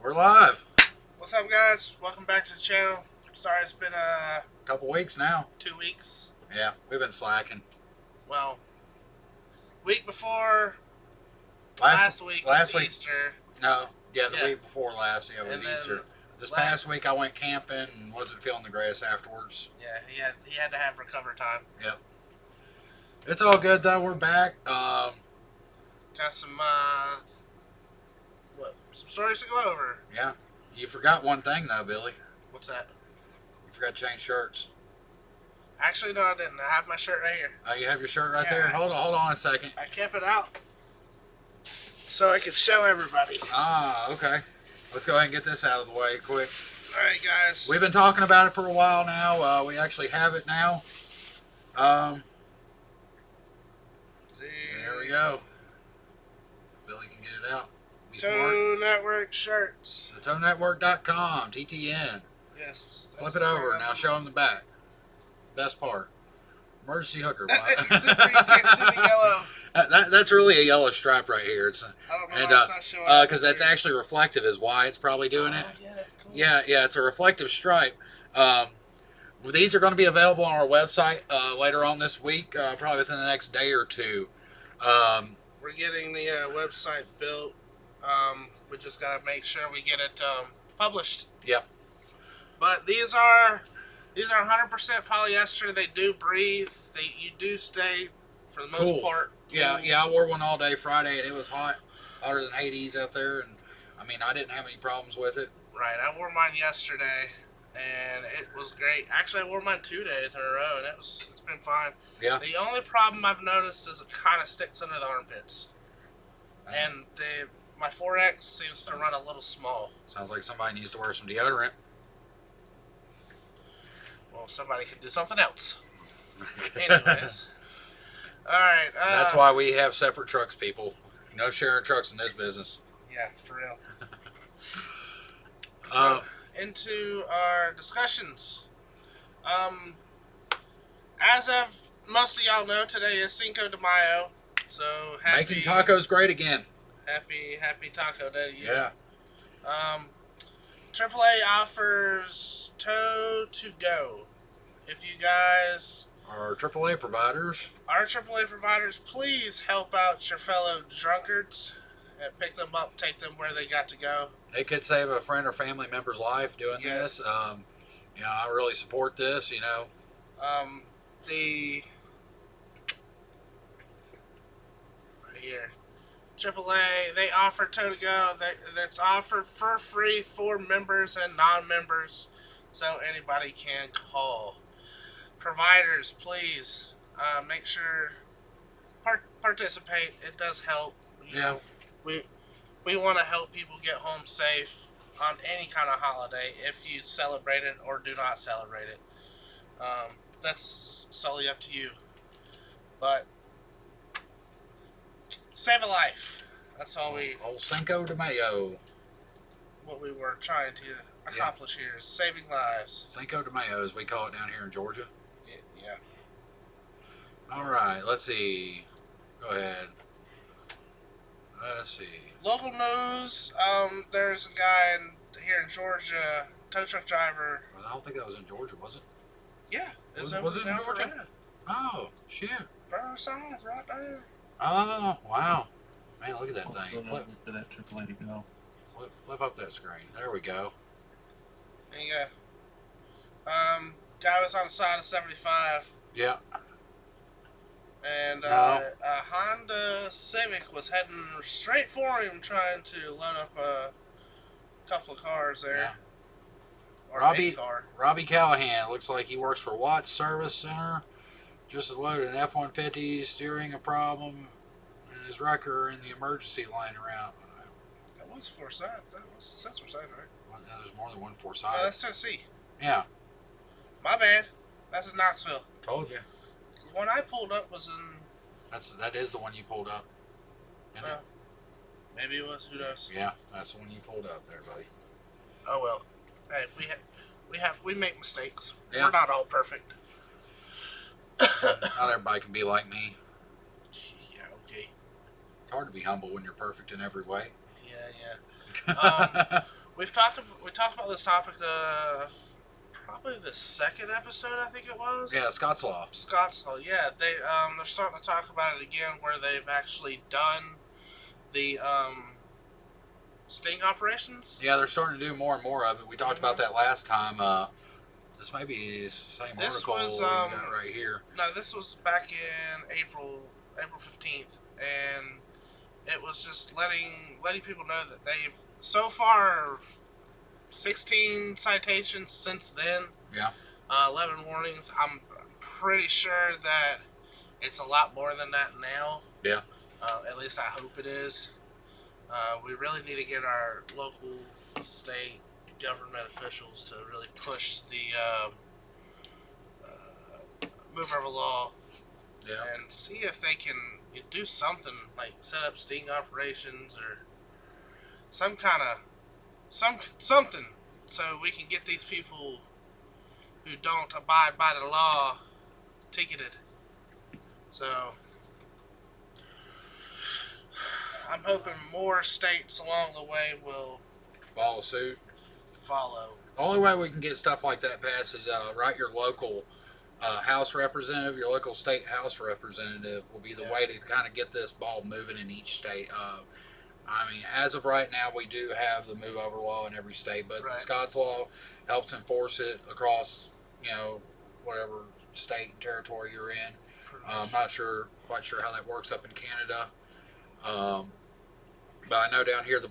We're live. What's up, guys? Welcome back to the channel. Sorry it's been Couple weeks now. 2 weeks. Yeah, we've been slacking. Well, week before last week was Easter. No, yeah, the week before last, yeah, it was And then Easter. This past week I went camping and wasn't feeling the greatest afterwards. Yeah, he had to have recover time. Yep. It's all good though. We're back. Got some some stories to go over. Yeah. You forgot one thing though, Billy. What's that? You forgot to change shirts. Actually, no, I didn't. I have my shirt right here. Oh, you have your shirt right Yeah, there? Hold on a second. I kept it out so I could show everybody. Ah, okay. Let's go ahead and get this out of the way quick. Alright, guys. We've been talking about it for a while now. We actually have it now. There we go. Billy can get it out. Be Toe Network shirts. TheToeNetwork.com, TTN. Yes. Flip it over. Now show them the back. Best part. Emergency hooker. Except for you can't see the yellow. That's really a yellow stripe right here. It's, I don't know why it's not showing up because that's here. actually reflective is why it's probably doing it. Yeah, that's cool. Yeah, it's a reflective stripe. These are going to be available on our website later on this week, probably within the next day or two. We're getting the website built. We just got to make sure we get it published. Yep. But these are 100% polyester. They do breathe. You do stay for the most part. Yeah, I wore one all day Friday, and it was hot, hotter than Hades out there, and I mean, I didn't have any problems with it. Right, I wore mine yesterday, and it was great. Actually, I wore mine 2 days in a row, and it's been fine. Yeah. The only problem I've noticed is it kind of sticks under the armpits, and my 4X seems to run a little small. Sounds like somebody needs to wear some deodorant. Well, somebody could do something else. Anyways. Alright. That's why we have separate trucks, people. No sharing trucks in this business. Yeah, for real. So, into our discussions. As of most of y'all know, today is Cinco de Mayo. So, Making tacos great again. Happy Taco Day to you. Yeah. AAA offers Tow to Go. If you guys Our AAA providers. are AAA providers, please help out your fellow drunkards and pick them up, take them where they got to go. It could save a friend or family member's life doing Yes. this. I really support this, The right here, AAA, they offer Tow to Go. That's offered for free for members and non-members, so anybody can call. Providers, please make sure participate. It does help. You know, we want to help people get home safe on any kind of holiday if you celebrate it or do not celebrate it. That's solely up to you. But save a life. That's all Old Cinco de Mayo. what we were trying to accomplish here is saving lives. Cinco de Mayo, as we call it down here in Georgia. Yeah. All right, let's see. Go ahead. Let's see. Local news. There's a guy here in Georgia, tow truck driver. Well, I don't think that was in Georgia, was it? Yeah. Was it in Georgia? Oh, shoot. Far south, right there. Oh, wow. Man, look at that thing. Flip to that AAA to go. up that screen. There we go. There you go. Guy was on the side of 75. Yeah. And a Honda Civic was heading straight for him, trying to load up a couple of cars there. Yeah. Or a car. Robbie Callahan, looks like he works for Watts Service Center. Just loaded an F-150, steering a problem, and his wrecker in the emergency line around. That was Forsyth. That's Forsyth, right? Well, there's more than one Forsyth. No, that's Tennessee. Yeah. My bad. That's in Knoxville. Told you. The one I pulled up was in... That is the one you pulled up. Isn't it? Maybe it was. Who knows? Yeah, that's the one you pulled up there, buddy. Oh well. Hey, we make mistakes. Yeah. We're not all perfect. Not everybody can be like me. Yeah. Okay. It's hard to be humble when you're perfect in every way. Yeah. we talked about this topic probably the second episode, I think it was. Yeah, Scott's Law. Scottsdale. Yeah, they're starting to talk about it again, where they've actually done the sting operations. Yeah, they're starting to do more and more of it. We talked about that last time. This may be the same This article was, we got right here. No, this was back in April 15th, and it was just letting people know that they've so far 16 citations since then. Yeah. 11 warnings. I'm pretty sure that it's a lot more than that now. Yeah. At least I hope it is. We really need to get our local, state government officials to really push the move over law. Yeah. And see if they can do something like set up sting operations or some kind of something, so we can get these people who don't abide by the law ticketed. So I'm hoping more states along the way will Follow suit. follow. The only way we can get stuff like that passed is write your local House representative, your local state House representative will be the way to kind of get this ball moving in each state. I mean, as of right now, we do have the move over law in every state, but the Scots Law helps enforce it across, whatever state and territory you're in. I'm not quite sure how that works up in Canada. But I know down here the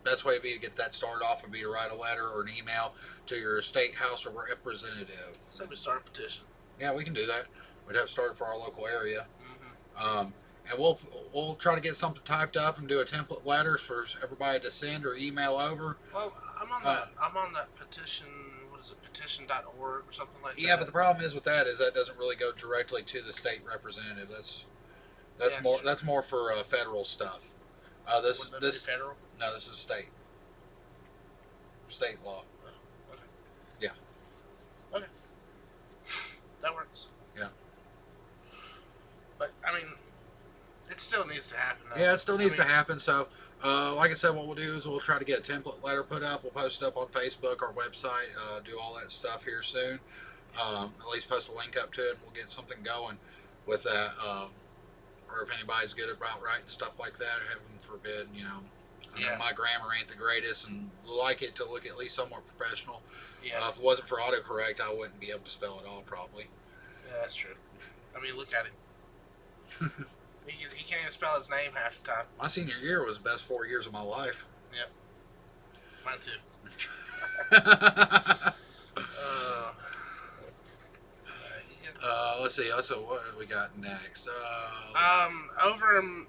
best way would be to get that started off would be to write a letter or an email to your state House representative. So we start a petition. Yeah, we can do that. We'd have to start it for our local area. Mm-hmm. And we'll try to get something typed up and do a template letters for everybody to send or email over. Well, I'm on that petition. What is it? Petition.org or something like that. Yeah, but the problem is with that is that doesn't really go directly to the state representative. That's more for federal stuff. This federal? No, this is state law. Oh, okay. Yeah. Okay. That works. Yeah. But I mean, it still needs to happen. Yeah, it still needs to happen. So, like I said, what we'll do is we'll try to get a template letter put up. We'll post it up on Facebook, our website, do all that stuff here soon. At least post a link up to it. We'll get something going with that. Or if anybody's good about writing stuff like that, heaven forbid, I know my grammar ain't the greatest and like it to look at least somewhat professional. Yeah. If it wasn't for autocorrect, I wouldn't be able to spell it all probably. Yeah, that's true. I mean, look at him. He can't even spell his name half the time. My senior year was the best 4 years of my life. Yep. Mine too. Let's see. So what do we got next? Over in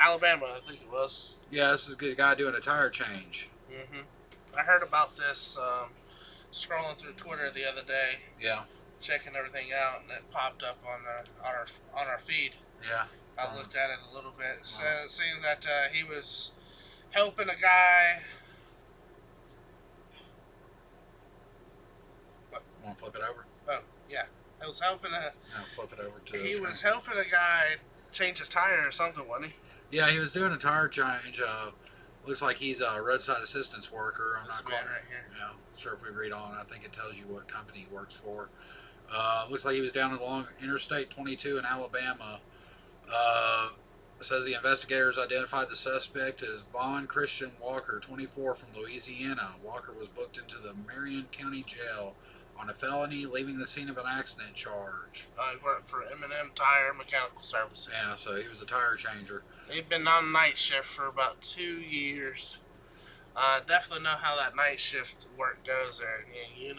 Alabama, I think it was. Yeah, this is a good guy doing a tire change. Mm-hmm. I heard about this scrolling through Twitter the other day. Yeah. Checking everything out, and it popped up on our feed. Yeah. I looked at it a little bit. It seems that he was helping a guy. What? Want to flip it over? Oh, yeah. I was helping flip it over to. He was helping a guy change his tire or something, wasn't he? Yeah, he was doing a tire change. Looks like he's a roadside assistance worker. I'm not quite right here. Yeah, sure if we read on, I think it tells you what company he works for. Looks like he was down along Interstate 22 in Alabama. It says the investigators identified the suspect as Vaughn Christian Walker, 24, from Louisiana. Walker was booked into the Marion County Jail on a felony, leaving the scene of an accident charge. He worked for M&M Tire Mechanical Services. Yeah, so he was a tire changer. He'd been on night shift for about 2 years. Definitely know how that night shift work goes there. Yeah,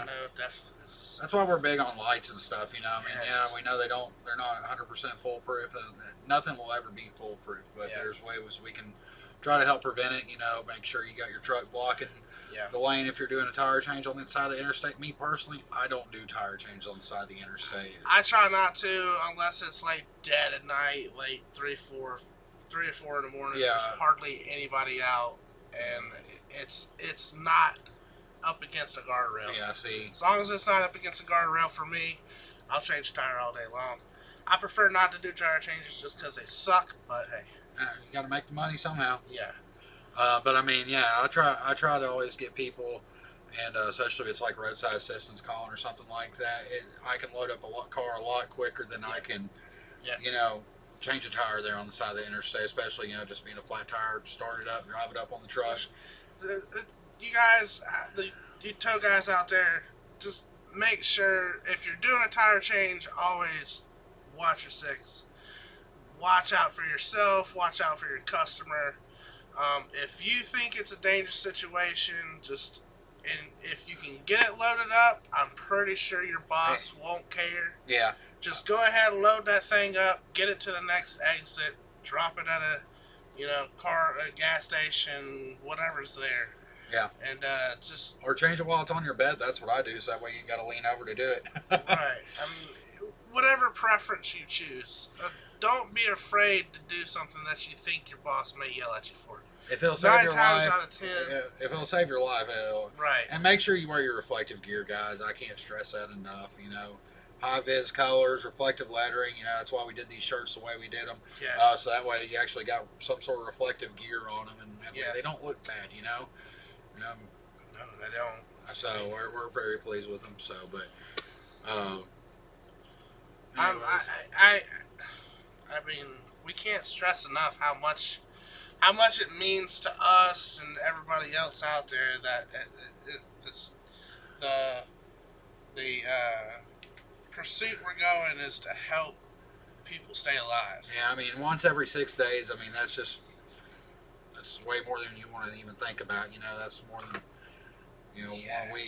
I know, definitely. That's why we're big on lights and stuff, I mean, Yes. yeah, we know they're not 100% foolproof. Nothing will ever be foolproof, but there's ways we can try to help prevent it, make sure you got your truck blocking the lane if you're doing a tire change on the side of the interstate. Me personally, I don't do tire changes on the side of the interstate. I try not to unless it's like dead at night, like 3 or 4 in the morning. Yeah. There's hardly anybody out, and it's not up against a guardrail. Yeah, see. As long as it's not up against a guardrail for me, I'll change the tire all day long. I prefer not to do tire changes just because they suck, but hey. You got to make the money somehow. Yeah. But I mean, yeah, I try to always get people, and especially if it's like roadside assistance calling or something like that, I can load up car a lot quicker than I can, Yeah. you know, change a tire there on the side of the interstate, especially, just being a flat tire, start it up, drive it up on the truck. You guys, you tow guys out there, just make sure if you're doing a tire change, always watch your six. Watch out for yourself. Watch out for your customer. If you think it's a dangerous situation, and if you can get it loaded up, I'm pretty sure your boss won't care. Yeah. Just go ahead and load that thing up, get it to the next exit, drop it at a, a gas station, whatever's there. Yeah. And just Or change it while it's on your bed. That's what I do, so that way you got to lean over to do it. right. I mean, whatever preference you choose. Don't be afraid to do something that you think your boss may yell at you for. If it'll save your 9 times life, out of 10. if it'll save your life, Right. And make sure you wear your reflective gear, guys. I can't stress that enough. High vis colors, reflective lettering. That's why we did these shirts the way we did them. Yes. So that way you actually got some sort of reflective gear on them, and that way Yes. they don't look bad. No, they don't. So we're very pleased with them. So, but I mean, we can't stress enough how much it means to us and everybody else out there that the pursuit we're going is to help people stay alive. yeah, I mean, once every 6 days. I mean, that's way more than you want to even think about. That's more than 1 week.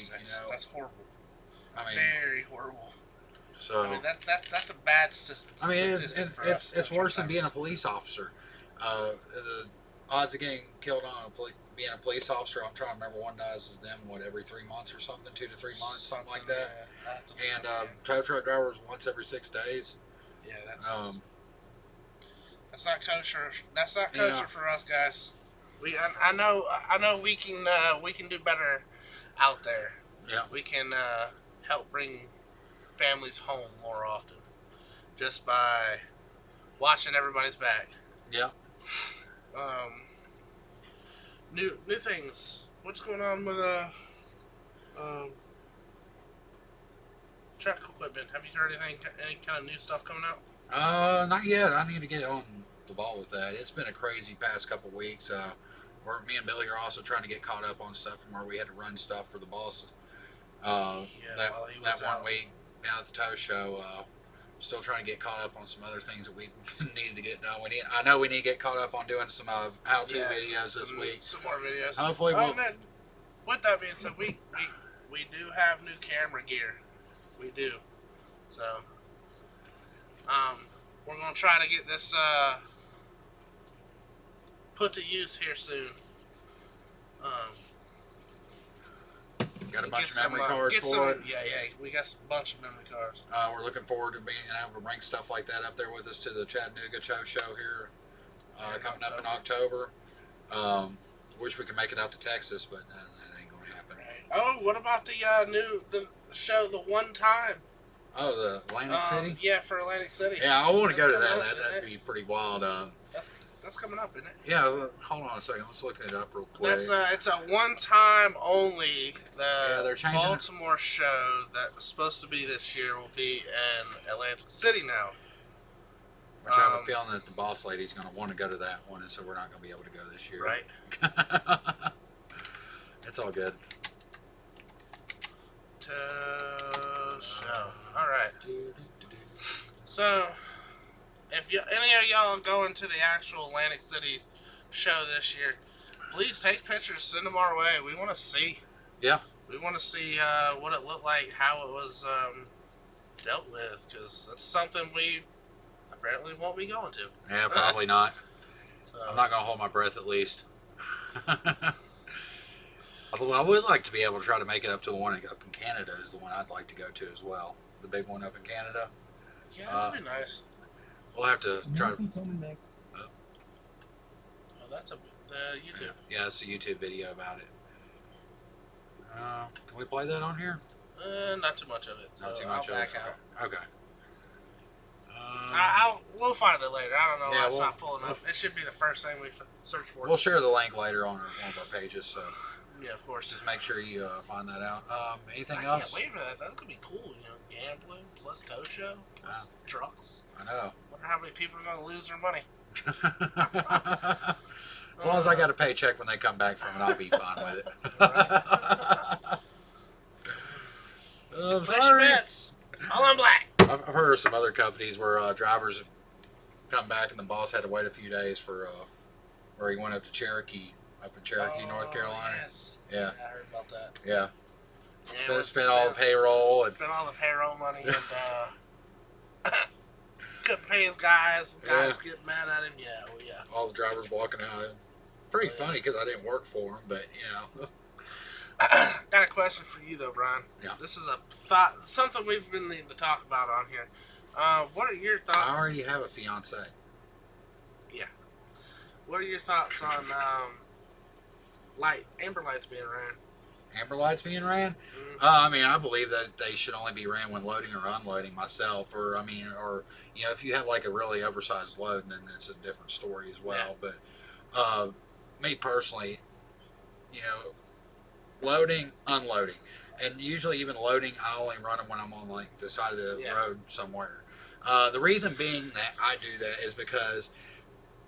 That's horrible. I mean, Very horrible. so. I mean, that's a bad system. I mean, it's worse than being a police officer. The odds of getting killed on being a police officer, I'm trying to remember, one dies of them, every 3 months or something, 2 to 3 months, something like that. And tow truck drivers once every 6 days. Yeah, that's not kosher. That's not kosher for us guys. I know we can do better out there. Yeah. We can help bring families home more often just by watching everybody's back. Yeah. New things. What's going on with truck equipment? Have you heard any kind of new stuff coming out? Not yet. I need to get on the ball with that. It's been a crazy past couple weeks. Me and Billy are also trying to get caught up on stuff from where we had to run stuff for the boss. While he was that one out. week down at the tow show. Still trying to get caught up on some other things that we needed to get done. I know we need to get caught up on doing some how-to videos this week. Some more videos. Hopefully we'll... Man, with that being said, we do have new camera gear. We do. So, we're gonna try to get this put to use here soon. Got a bunch of memory cards for it. Yeah, we got a bunch of memory cards. We're looking forward to being able to bring stuff like that up there with us to the Chattanooga Tow Show here coming up in October. Wish we could make it out to Texas, but that ain't gonna happen. Right. Oh, what about the show, The One Time? Oh, the Atlantic City? Yeah, for Atlantic City. Yeah, I want to go to that. Up, That'd be pretty wild. That's coming up, isn't it? Yeah, hold on a second. Let's look it up real quick. It's a one-time only. They're changing Baltimore show that was supposed to be this year will be in Atlantic City now. Which I have a feeling that the boss lady's going to want to go to that one, and so we're not going to be able to go this year. Right. It's all good. Show. All right. So, if any of y'all going to the actual Atlantic City show this year, please take pictures, send them our way. We want to see. Yeah. We want to see what it looked like, how it was dealt with, because that's something we apparently won't be going to. Yeah, probably not. So, I'm not going to hold my breath at least. Although I would like to be able to try to make it up to the one up in Canada is the one I'd like to go to as well. The big one up in Canada. Yeah, that'd be nice. We'll have to try to... Oh, that's the YouTube. Yeah, it's a YouTube video about it. Can we play that on here? Not too much of it. So Not too much I'll of it. back out. Okay. We'll find it later. I don't know Yeah, why it's we'll- not pulling up. It should be the first thing we search for. We'll share the link later on one of our pages, so Yeah, of course. just make sure you find that out. Anything I else? can't wait for that. That's gonna be cool. Gambling plus tow show plus trucks. I know. Wonder how many people are gonna lose their money. As long as I got a paycheck when they come back from it, I'll be fine with it. I'm Place your sorry. bets. All on black. I've heard of some other companies where drivers have come back and the boss had to wait a few days for where he went up to Cherokee, up in Cherokee, North Carolina. Yes. Yeah. I heard about that. Yeah. Yeah, Spent all the payroll and spent all the payroll money and couldn't pay his guys. Guys get mad at him. Yeah, well, yeah. all the drivers walking out. Pretty funny because I didn't work for him, but Got a question for you though, Brian. Yeah. This is something we've been needing to talk about on here. What are your thoughts? I already have a fiance. Yeah. What are your thoughts on amber lights being ran? Amber lights being ran? Mm-hmm. I mean, I believe that they should only be ran when loading or unloading myself, or if you have like a really oversized load, then that's a different story as well. Yeah. But me personally, loading, unloading, and usually even loading, I only run them when I'm on like the side of the road somewhere. The reason being that I do that is because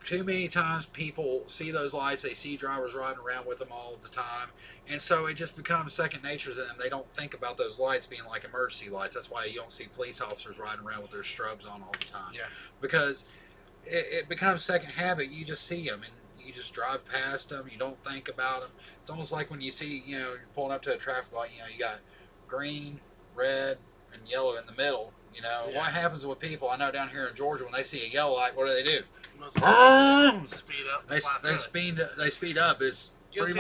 too many times people see those lights, they see drivers riding around with them all the time, and so it just becomes second nature to them. They don't think about those lights being like emergency lights. That's why you don't see police officers riding around with their strobes on all the time. Yeah. Because it becomes second habit. You just see them and you just drive past them. You don't think about them. It's almost like when you see, you're pulling up to a traffic light, you got green, red, and yellow in the middle. What happens with people? I know down here in Georgia, when they see a yellow light, what do? Speed up. They speed up. It's Guilty.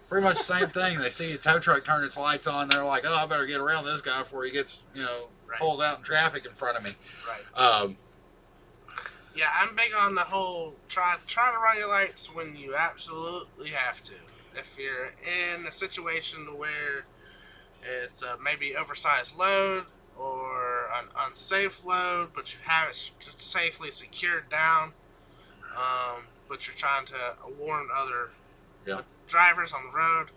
pretty much the same thing. They see a tow truck turn its lights on. They're like, oh, I better get around this guy before he gets pulls out in traffic in front of me. Right. Yeah, I'm big on the whole try to run your lights when you absolutely have to. If you're in a situation where it's maybe oversized load or an unsafe load, but you have it safely secured down, but you're trying to warn other drivers on the road.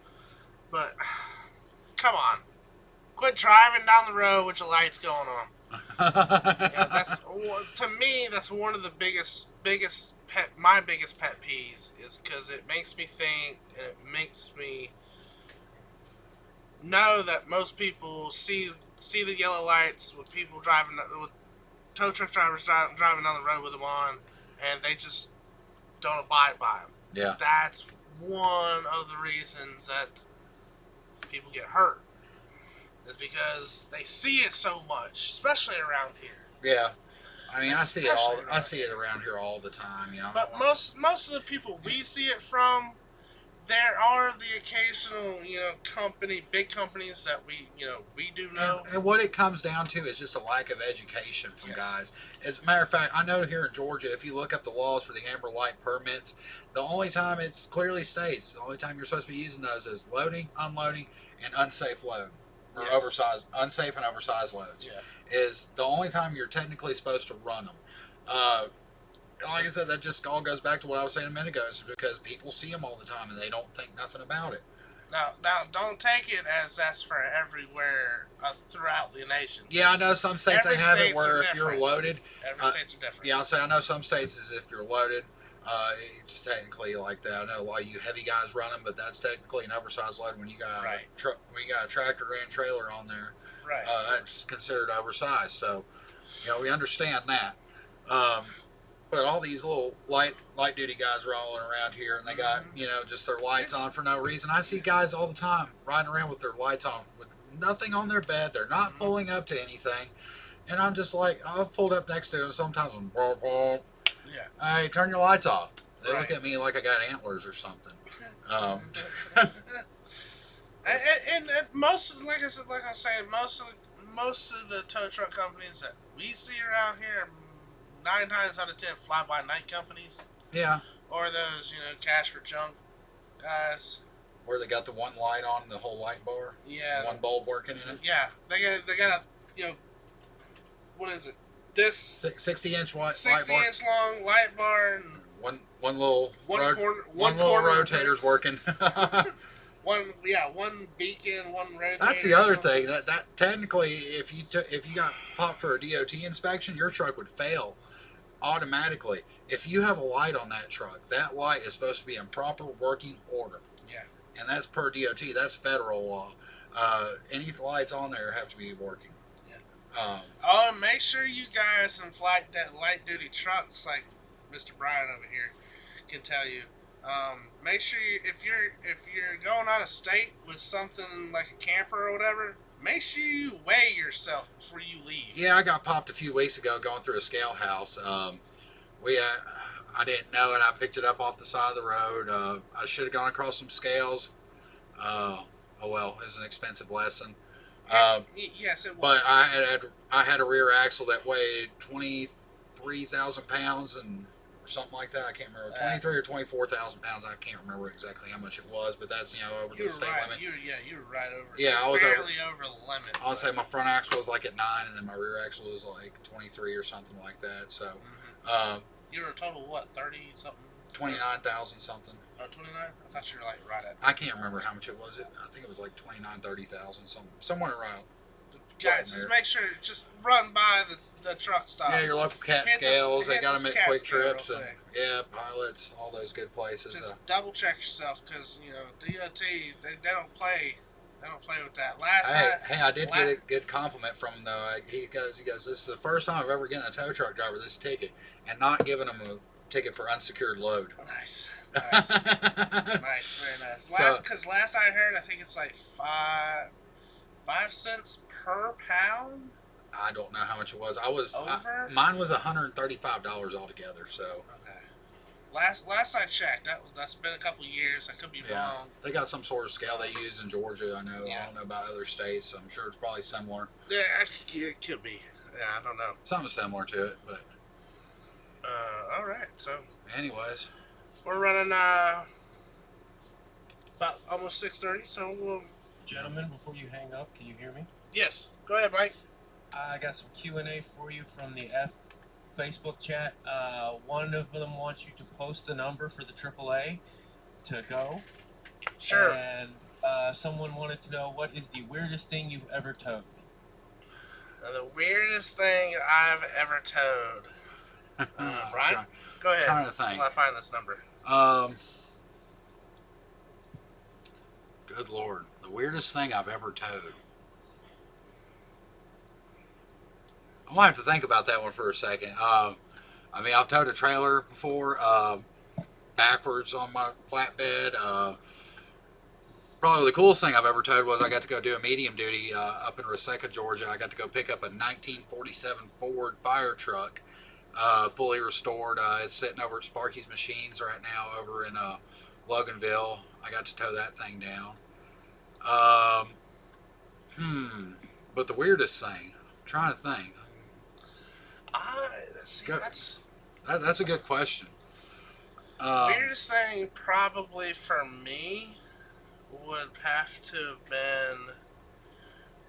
But come on, quit driving down the road with your lights going on. That's to me. That's one of the biggest my biggest pet peeves is because it makes me think and it makes me know that most people see the yellow lights with people driving with tow truck drivers driving down the road with them on, and they just don't abide by them. Yeah, that's one of the reasons that people get hurt. Is because they see it so much, especially around here. Yeah, I mean, I see it around here all the time. But most of the people we see it from, there are the occasional, big companies that we do know. And what it comes down to is just a lack of education from guys. As a matter of fact, I know here in Georgia, if you look up the laws for the amber light permits, the only time it clearly states, the only time you're supposed to be using those is loading, unloading, and unsafe load. Or unsafe and oversized loads is the only time you're technically supposed to run them. Like I said, that just all goes back to what I was saying a minute ago. Is because people see them all the time and they don't think nothing about it. Now, don't take it as that's for everywhere throughout the nation. Yeah, I know some states they have it where if you're loaded. Every states are different. Yeah, I'll say I know some states is if you're loaded. It's technically like that. I know a lot of you heavy guys run them, but that's technically an oversized load when you got a tractor and trailer on there. Right. That's considered oversized. So, we understand that. But all these little light duty guys rolling around here, and they got just their lights on for no reason. I see guys all the time riding around with their lights on with nothing on their bed. They're not pulling up to anything, and I'm just like, I've pulled up next to them sometimes. Yeah. Hey, turn your lights off. They look at me like I got antlers or something. And most, like I was saying, most of the tow truck companies that we see around here, 9 times out of 10 fly-by-night companies. Yeah. Or those, cash for junk guys. Where they got the one light on the whole light bar. Yeah. One bulb working in it. Yeah, they got a what is it? This 60-inch light 60 bar. inch long light bar and One little one little corner rotator's breaks. working. one beacon, one rotator. That's the other thing. That technically, if you got popped for a DOT inspection, your truck would fail automatically. If you have a light on that truck, that light is supposed to be in proper working order. Yeah. And that's per DOT. That's federal law. Any lights on there have to be working. Yeah. And make sure you guys in light duty trucks, like Mr. Brian over here can tell you. Make sure if you're going out of state with something like a camper or whatever, make sure you weigh yourself before you leave. Yeah, I got popped a few weeks ago going through a scale house. I didn't know, and I picked it up off the side of the road. I should have gone across some scales. Oh well, it was an expensive lesson. Yes, it was. But I had a rear axle that weighed 23,000 pounds and something like that. I can't remember, 23 or 24,000 pounds. I can't remember exactly how much it was, but that's over the state limit. You were right over. Yeah, I was barely over the limit. I'll say my front axle was like at 9, and then my rear axle was like 23 or something like that. So, you were a total what, 30 something? 29,000 something. Oh, 29? I thought you were like right at. I can't remember how much it was. I think it was like 29, 30,000 something, somewhere around. Guys, just make sure, just run by the truck stop. Yeah, your local cat scales. They got them at Quick Trips and Pilots, all those good places. Just double check yourself, because DOT they don't play. They don't play with that. I did get a good compliment from him though. He goes, this is the first time I've ever given a tow truck driver this ticket and not giving him a ticket for unsecured load. Nice, nice, very nice. Because last I heard, I think it's like 5 cents per pound. I don't know how much it was. Mine was $135 altogether. So okay. Last I checked, that's been a couple years. I could be wrong. They got some sort of scale they use in Georgia. I know. Yeah. I don't know about other states. So I'm sure it's probably similar. Yeah, it could be. Yeah, I don't know. Something similar to it, but. All right. So. Anyways. We're running about almost 6:30. So we'll. Gentlemen, before you hang up, can you hear me? Yes. Go ahead, Mike. I got some Q&A for you from the Facebook chat. One of them wants you to post a number for the AAA to go. Sure. And someone wanted to know, what is the weirdest thing you've ever towed? The weirdest thing I've ever towed. Brian, go ahead. I'm trying to think. While I find this number. Good Lord. The weirdest thing I've ever towed. I'm going to have to think about that one for a second. I've towed a trailer before, backwards on my flatbed. Probably the coolest thing I've ever towed was I got to go do a medium duty up in Reseca, Georgia. I got to go pick up a 1947 Ford fire truck, fully restored. It's sitting over at Sparky's Machines right now over in Loganville. I got to tow that thing down. But the weirdest thing, I'm trying to think. That's a good question. Weirdest thing probably for me would have to have been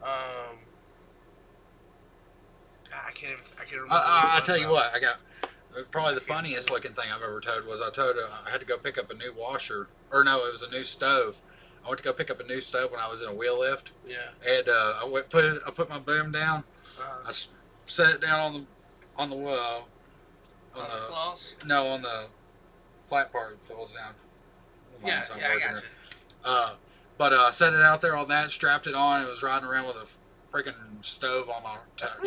I can't remember. I tell you what, I got probably the funniest looking thing I've ever towed was I had to go pick up a new washer, or no, it was a new stove. I went to go pick up a new stove when I was in a wheel lift. Yeah. And I put my boom down. I set it down on the claws? No, on the flat part. It falls down. Yeah, I got you. But set it out there on that, strapped it on, and was riding around with a freaking stove on my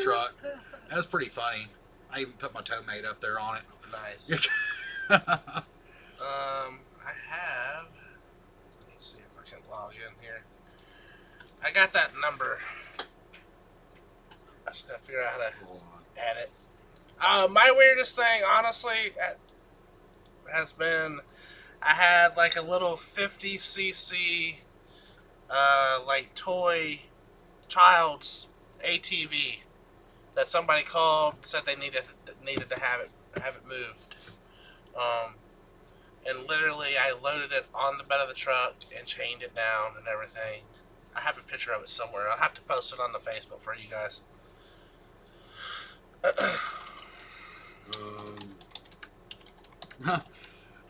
truck. That was pretty funny. I even put my tow mate up there on it. Nice. I have. Let me see if I can log in here. I got that number. I just gotta figure out how to add it. My weirdest thing, honestly, has been I had like a little 50cc like toy child's ATV that somebody called and said they needed to have it moved. And literally I loaded it on the bed of the truck and chained it down and everything. I have a picture of it somewhere. I'll have to post it on the Facebook for you guys.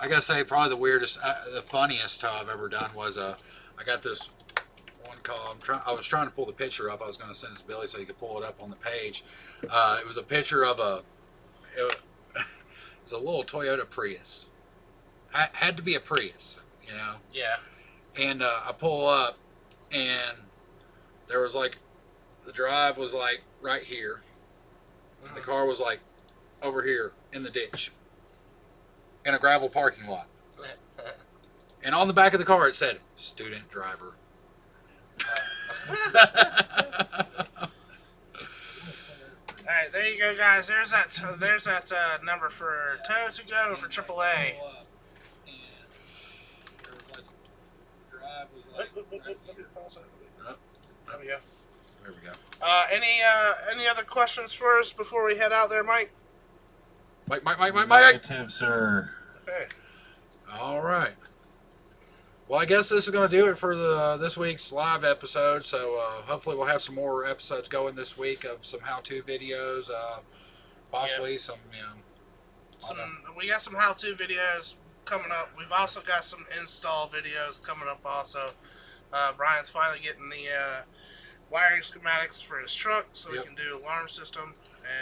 I gotta say, probably the weirdest, the funniest I've ever done was I got this one call. I was trying to pull the picture up. I was going to send it to Billy so he could pull it up on the page. It was a picture of it was a little Toyota Prius. Had to be a Prius, you know. Yeah. And I pull up, and there was like, the drive was like right here. And the car was like over here in the ditch. In a gravel parking lot. And on the back of the car it said, student driver. Alright, there you go, guys. There's that number for Tow to Go for AAA. Let me pause that. There we go. There we go. Any other questions for us before we head out there, Mike? Mike. Negative, sir. Okay. All right. Well, I guess this is going to do it for this week's live episode. So hopefully we'll have some more episodes going this week of some how-to videos, possibly some, We got some how-to videos coming up. We've also got some install videos coming up also. Brian's finally getting the wiring schematics for his truck so we can do alarm system.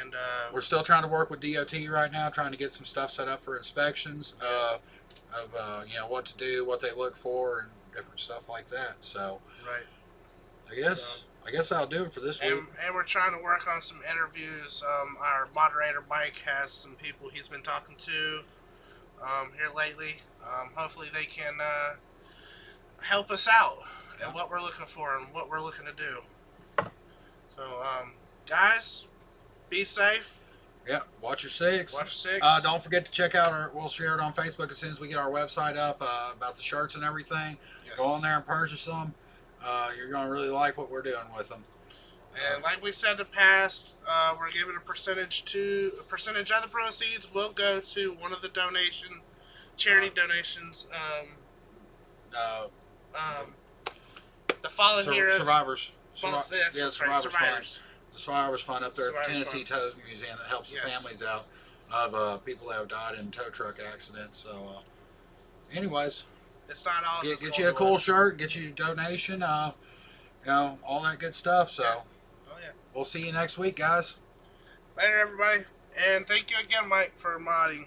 And we're still trying to work with DOT right now, trying to get some stuff set up for inspections of what to do, what they look for, and different stuff like that. So, right. I guess I'll do it for this week. And we're trying to work on some interviews. Our moderator Mike has some people he's been talking to here lately. Hopefully they can help us out and what we're looking for and what we're looking to do. So, guys, be safe. Yeah, watch your six. Watch your six. Don't forget to check out we'll share it on Facebook as soon as we get our website up about the shirts and everything. Yes. Go on there and purchase them. You're going to really like what we're doing with them. And like we said in the past, we're giving a percentage of the proceeds will go to one of the charity donations. The Fallen Heroes. Survivors. Survivors. The Survivors Fund up there at the Survivors Tennessee Fund. Tows Museum that helps the families out of people that have died in tow truck accidents. So, anyways, it's not all. Get you a cool shirt, get you a donation, all that good stuff. So, we'll see you next week, guys. Later, everybody, and thank you again, Mike, for modding.